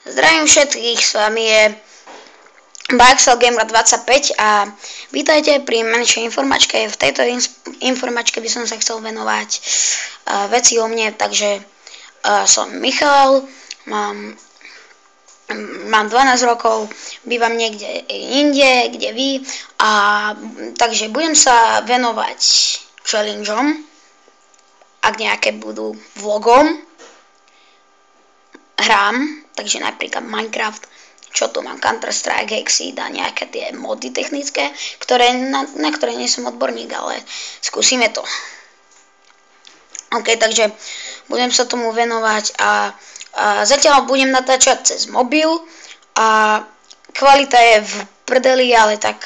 Zdravím všetkých, s vami je Baxel Gamer 25 a vítajte pri menšej informačke. V tejto informačke by som sa chcel venovať veci o mne, takže som Michal, mám 12 rokov, bývam niekde inde, kde vy, a takže budem sa venovať challengeom, ak nejaké budú, vlogom, hrám, takže napríklad Minecraft, čo tu mám, Counter-Strike, Hexseed a nejaké tie mody technické, na ktoré nie som odborník, ale skúsime to. OK, takže budem sa tomu venovať a zatiaľ budem natáčať cez mobil a kvalita je v prdeli, ale tak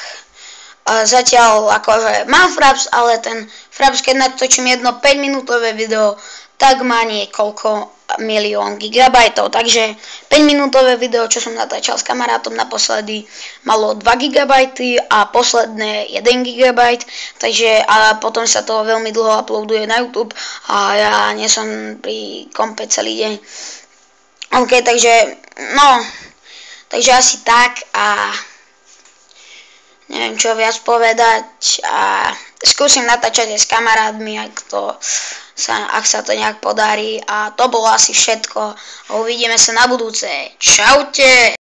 zatiaľ akože mám Fraps, ale ten Fraps, keď natočím jedno 5-minútové video, tak má niekoľko milión gigabajtov, takže 5-minútové video, čo som natáčal s kamarátom naposledy, malo 2 gigabajty a posledné 1 gigabajt, takže a potom sa to veľmi dlho uploaduje na YouTube a ja nie som pri kompe celý deň. OK, takže asi tak a neviem čo viac povedať a skúsim natáčať aj s kamarátmi, ak sa to nejak podarí, a to bolo asi všetko. Uvidíme sa na budúce. Čaute!